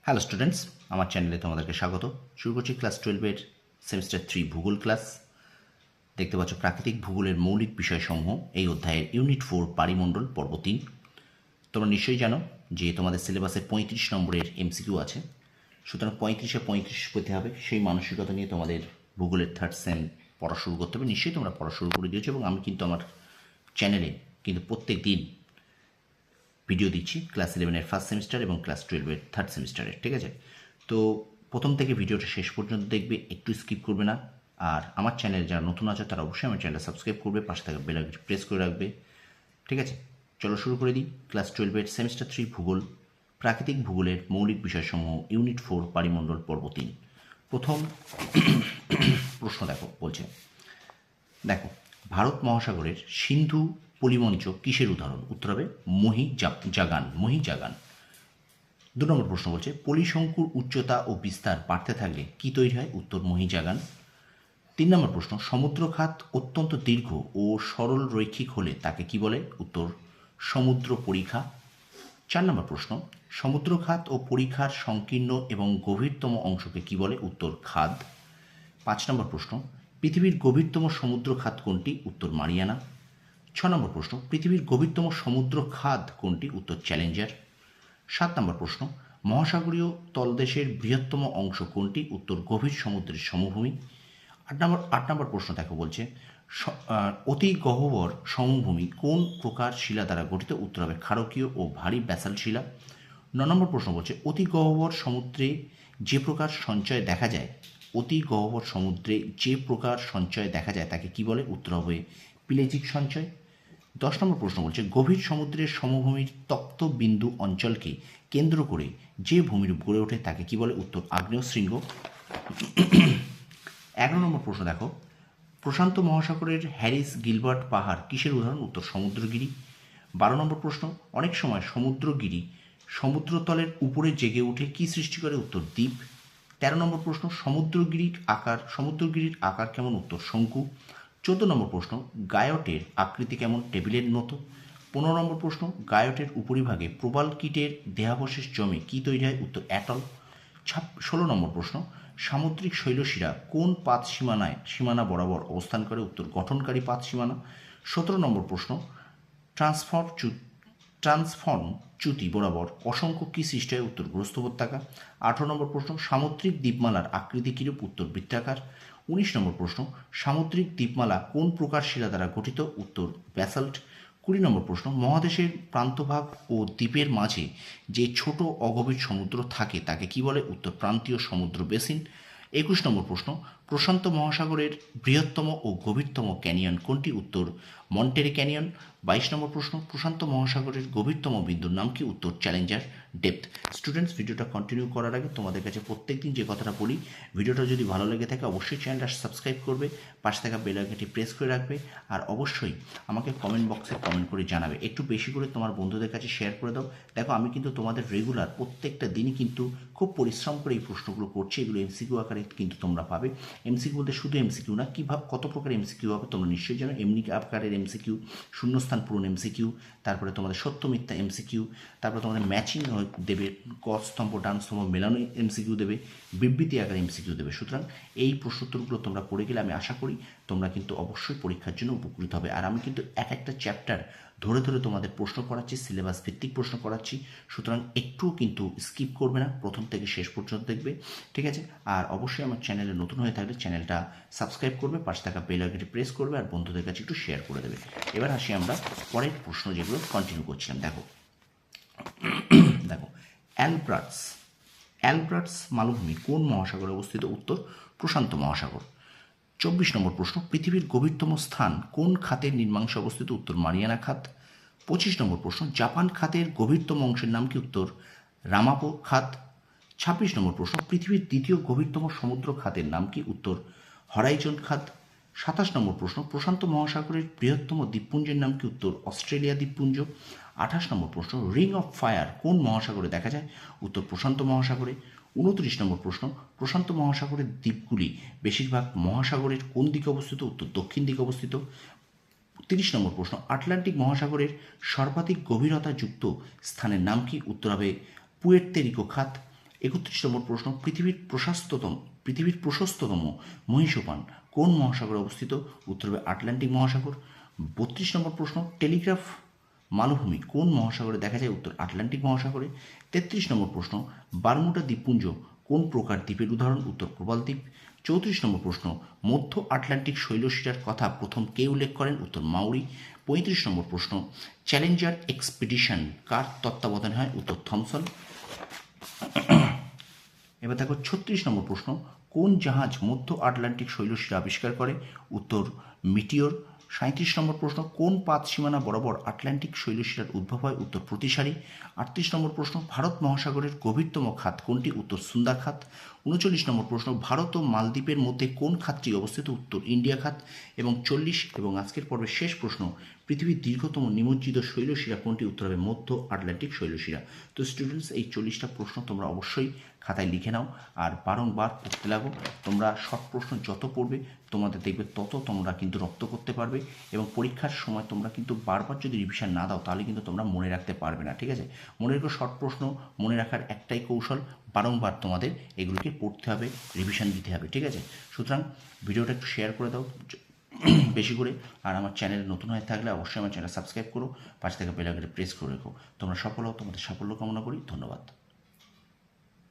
Hello students, আমার চ্যানেলে তোমাদেরকে স্বাগত। শুরু করছি ক্লাস 12-এর সেমিস্টার 3 ভূগোল ক্লাস। দেখতে পাচ্ছ প্রাকৃতিক ভূগোলের মৌলিক বিষয়সমূহ এই অধ্যায়ের ইউনিট 4 বায়ুমণ্ডল পর্ব 3। তোমরা নিশ্চয়ই জানো যে তোমাদের সিলেবাসে 35 নম্বরের এমসিকিউ আছে, সুতরাং 35-এ 35 পেতে হবে। সেই মানসিকতা নিয়ে তোমাদের ভূগোলের থার্ড সেম পড়া শুরু করতে হবে। নিশ্চয়ই তোমরা পড়া শুরু করে দিয়েছো এবং আমি কিন্তু আমার চ্যানেলে কিন্তু প্রত্যেক দিন ভিডিও দিচ্ছি ক্লাস 11-এর ফার্স্ট সেমিস্টার এবং ক্লাস 12-এর থার্ড সেমিস্টারের। ঠিক আছে, তো প্রথম থেকে ভিডিওটা শেষ পর্যন্ত দেখবে, একটু স্কিপ করবে না। আর আমার চ্যানেল যারা নতুন আছে তারা অবশ্যই আমার চ্যানেলটা সাবস্ক্রাইব করবে, পাশে থাকা বেল আইকনটি প্রেস করে রাখবে। ঠিক আছে, চলো শুরু করে দিই। ক্লাস 12-এর সেমিস্টার 3 ভূগোল, প্রাকৃতিক ভূগোলের মৌলিক বিষয়সমূহ ইউনিট 4 বায়ুমণ্ডল পর্ব 3। প্রথম প্রশ্ন বলছে দেখো, ভারত মহাসাগরের সিন্ধু পলিমঞ্চ কিসের উদাহরণ? উত্তর হবে মহিজাগান। 2 নম্বর প্রশ্ন বলছে পলিশঙ্কুর উচ্চতা ও বিস্তার বাড়তে থাকলে কি তৈরি হয়? উত্তর মহিজাগান। 3 নম্বর প্রশ্ন সমুদ্রখাত অত্যন্ত দীর্ঘ ও সরল রৈখিক হলে তাকে কি বলে? উত্তর সমুদ্র পরিখা। 4 নম্বর প্রশ্ন সমুদ্রখাত ও পরিখার সংকীর্ণ এবং গভীরতম অংশকে কি বলে? উত্তর খাদ। 5 নম্বর প্রশ্ন পৃথিবীর গভীরতম সমুদ্র খাত কোনটি? উত্তর মারিয়ানা। 6 নম্বর প্রশ্ন পৃথিবীর গভীরতম সমুদ্র খাত কোনটি? উত্তর চ্যালেঞ্জার। 7 নম্বর প্রশ্ন মহাসাগরীয় তলদেশের বৃহত্তম অংশ কোনটি? উত্তর গভীর সমুদ্রের সমভূমি। 8 নম্বর প্রশ্ন বলছে অতি গহ্বর সমভূমি কোন প্রকার শিলা দ্বারা গঠিত? উত্তর হবে ক্ষারকীয় ও ভারী ব্যাসাল্ট শিলা। 9 নম্বর প্রশ্ন বলছে অতি গহ্বর সমুদ্রে যে প্রকার সঞ্চয় দেখা যায় তাকে কি বলে? উত্তর হবে পিলেজিক সঞ্চয়। 10 নম্বর প্রশ্ন বলছে গভীর সমুদ্রের সমভূমির তপ্ত বিন্দু অঞ্চলকে কেন্দ্র করে যে ভূমিরূপ গড়ে ওঠে তাকে কি বলে? উত্তর আগ্নেয় শৃঙ্গ। 11 নম্বর প্রশ্ন প্রশান্ত মহাসাগরের হ্যারিস গিলবার্ট পাহাড় কিসের উদাহরণ? উত্তর সমুদ্রগিরি। 12 নম্বর প্রশ্ন অনেক সময় সমুদ্রগিরি সমুদ্রতলের উপরে জেগে উঠে কি সৃষ্টি করে? উত্তর দ্বীপ। 13 নম্বর প্রশ্ন সমুদ্রগিরির আকার কেমন? উত্তর শঙ্কু। 14 নম্বর প্রশ্ন গায়টের আকৃতি কেমন? টেবিলের মতো। 15 নম্বর প্রশ্ন গায়টের উপরিভাগে প্রবাল কীটের দেহাবশেষ জমে কি তৈরি হয়? উত্তর অ্যাটল। 16 নম্বর প্রশ্ন সামুদ্রিক শৈলশিরা কোন পাত সীমানা বরাবর অবস্থান করে? উত্তর গঠনকারী পাত সীমানা। 17 নম্বর প্রশ্ন ট্রান্সফর্ম চ্যুতি বরাবর অসংখ্য কি সৃষ্টি হয়? উত্তর গ্রস্ত উপত্যকা। 18 নম্বর প্রশ্ন সামুদ্রিক দ্বীপমালার আকৃতি কিরূপ? উত্তর বৃত্তাকার। 19 নম্বর প্রশ্ন সামুদ্রিক দ্বীপমালা কোন প্রকার শিলা দ্বারা গঠিত? উত্তর ব্যাসাল্ট। 20 নম্বর প্রশ্ন মহাদেশের প্রান্তভাগ ও দ্বীপের মাঝে যে ছোট অগভীর সমুদ্র থাকে তাকে কি বলে? উত্তর প্রান্তীয় সমুদ্র বেসিন। 21 নম্বর প্রশ্ন প্রশান্ত মহাসাগরের বৃহত্তম ও গভীরতম ক্যানিয়ন কোনটি? উত্তর মন্টেরে ক্যানিয়ন। 22 নম্বর প্রশ্ন প্রশান্ত মহাসাগরের গভীরতম বিন্দুর নাম কি? উত্তর চ্যালেঞ্জার ডেপথ। স্টুডেন্টস, ভিডিওটা কন্টিনিউ করার আগে তোমাদের কাছে প্রত্যেকদিন যে কথাটা বলি, ভিডিওটা যদি ভালো লেগে থাকে অবশ্যই চ্যানেলটা সাবস্ক্রাইব করবে, পাশে থাকা বেল আইকনটি প্রেস করে রাখবে, আর অবশ্যই আমাকে কমেন্ট বক্সে কমেন্ট করে জানাবে। একটু বেশি করে তোমার বন্ধুদের কাছে শেয়ার করে দাও। দেখো, আমি কিন্তু তোমাদের রেগুলার প্রত্যেকটা দিনই কিন্তু খুব পরিশ্রম করে এই প্রশ্নগুলো করছি। এগুলো এমসিকিউ আকারে কিন্তু তোমরা পাবে। এমসিকিউ বলতে শুধু এমসিকিউ না, কত প্রকার এমসিকিউ হবে তোমরা নিশ্চয়ই জানো। এমনি আকারের এমসিকিউ, শূন্যস্থান পূরণ এমসিকিউ, তারপরে তোমাদের সত্য মিথ্যা এমসিকিউ, তারপরে তোমাদের ম্যাচিং দেবে, ক স্তম্ভ ডান স্তম্ভ মেলানো এমসিকিউ দেবে, বিবৃতি আকারে এমসিকিউ দেবে। সুতরাং এই প্রশ্নোত্তরগুলো তোমরা পড়ে গেলে আমি আশা করি তোমরা কিন্তু অবশ্যই পরীক্ষার জন্য উপকৃত হবে। আর আমি কিন্তু এক একটা চ্যাপ্টার ধরে ধরে তোমাদের প্রশ্ন করাচ্ছি, সিলেবাস ভিত্তিক প্রশ্ন করাচ্ছি। সুতরাং একটুও কিন্তু স্কিপ করবে না, প্রথম থেকে শেষ পর্যন্ত দেখবে। ঠিক আছে, আর অবশ্যই আমার চ্যানেলে নতুন হয়ে থাকলে চ্যানেলটা সাবস্ক্রাইব করবে, পাশে থাকা বেল আইকনটি প্রেস করবে, আর বন্ধুদের কাছে একটু শেয়ার করে দেবে। এবার আসি আমরা পরের প্রশ্ন যেগুলো কন্টিনিউ করছিলাম। দেখো অ্যালব্রাটস মালভূমি কোন মহাসাগরে অবস্থিত? উত্তর প্রশান্ত মহাসাগর। 24 নম্বর প্রশ্ন পৃথিবীর গভীরতম স্থান কোন খাতের নিম্নাংশে অবস্থিত? উত্তর মারিয়ানা খাত। 25 নম্বর প্রশ্ন জাপান খাতের গভীরতম অংশের নাম কি? উত্তর রামাপো খাত। 26 নম্বর প্রশ্ন পৃথিবীর দ্বিতীয় গভীরতম সমুদ্র খাতের নাম কি? উত্তর হরাইজন খাত। 27 নম্বর প্রশ্ন প্রশান্ত মহাসাগরের বৃহত্তম দ্বীপপুঞ্জের নাম কি? উত্তর অস্ট্রেলিয়া দ্বীপপুঞ্জ। 28 নম্বর প্রশ্ন রিং অফ ফায়ার কোন মহাসাগরে দেখা যায়? উত্তর প্রশান্ত মহাসাগরে। 29 নম্বর প্রশ্ন প্রশান্ত মহাসাগরের দ্বীপগুলি বেশিরভাগ মহাসাগরের কোন দিকে অবস্থিত? উত্তর দক্ষিণ দিকে অবস্থিত। 30 নম্বর প্রশ্ন আটলান্টিক মহাসাগরের সর্বাধিক গভীরতা যুক্ত স্থানের নাম কি? উত্তর হবে পুয়ের্তো রিকো খাত। 31 নম্বর প্রশ্ন, পৃথিবীর প্রশস্ততম মহীসোপান কোন মহাসাগরে অবস্থিত? উত্তর হবে আটলান্টিক মহাসাগর। 32 নম্বর প্রশ্ন, টেলিগ্রাফ মালভূমি কোন মহাসাগরে দেখা যায়? উত্তর আটলান্টিক মহাসাগরে। 33 নম্বর প্রশ্ন, বারমুডা দ্বীপপুঞ্জ কোন প্রকার দ্বীপের উদাহরণ? উত্তর প্রবাল দ্বীপ। 34 নম্বর প্রশ্ন, মধ্য আটলান্টিক শৈলশিরার কথা প্রথম কে উল্লেখ করেন? উত্তর মাউরি। 35 নম্বর প্রশ্ন, চ্যালেঞ্জার এক্সপিডিশন কার তত্ত্বাবধানে হয়? উত্তর থমসন। এবার দেখো 36 নম্বর প্রশ্ন, কোন জাহাজ মধ্য আটলান্টিক শৈলশিরা আবিষ্কার করে? উত্তর মিটিওর। 37 নম্বর প্রশ্ন, কোন পাত সীমানা বরাবর আটলান্টিক শৈলশিরার উদ্ভব হয়? উত্তর প্রতিসারি। 38 নম্বর প্রশ্ন, ভারত মহাসাগরের গভীরতম খাত কোনটি? উত্তর সুন্দা খাত। 39 নম্বর প্রশ্ন, ভারত ও মালদ্বীপের মধ্যে কোন খাতটি অবস্থিত? উত্তর ইন্ডিয়া খাত। এবং 40 এবং আজকের পর্বের শেষ প্রশ্ন, পৃথিবীর দীর্ঘতম নিমজ্জিত শৈলশিরা কোনটি? উত্তর হবে মধ্য আটলান্টিক শৈলশিরা। তো স্টুডেন্টস, এই 40টা প্রশ্ন তোমরা অবশ্যই খাতায় লিখে নাও আর বারংবার পড়তে লাগো। তোমরা শর্ট প্রশ্ন যত পড়বে তোমাদের দেখবে তত তোমরা কিন্তু রপ্ত করতে পারবে, এবং পরীক্ষার সময় তোমরা কিন্তু বারবার যদি রিভিশন না দাও তাহলে কিন্তু তোমরা মনে রাখতে পারবে না, ঠিক আছে? মনে রেখো, শর্ট প্রশ্ন মনে রাখার একটাই কৌশল, বারংবার তোমাদের এগুলোকে পড়তে হবে, রিভিশন দিতে হবে, ঠিক আছে? সুতরাং ভিডিওটা একটু শেয়ার করে দাও বেশি করে, আর আমার চ্যানেলে নতুন হয়ে থাকলে অবশ্যই আমার চ্যানেল সাবস্ক্রাইব করো, পাশে থেকে বেল আইকনটা প্রেস করে রেখো। তোমরা সফল হও, তোমাদের সাফল্য কামনা করি। ধন্যবাদ।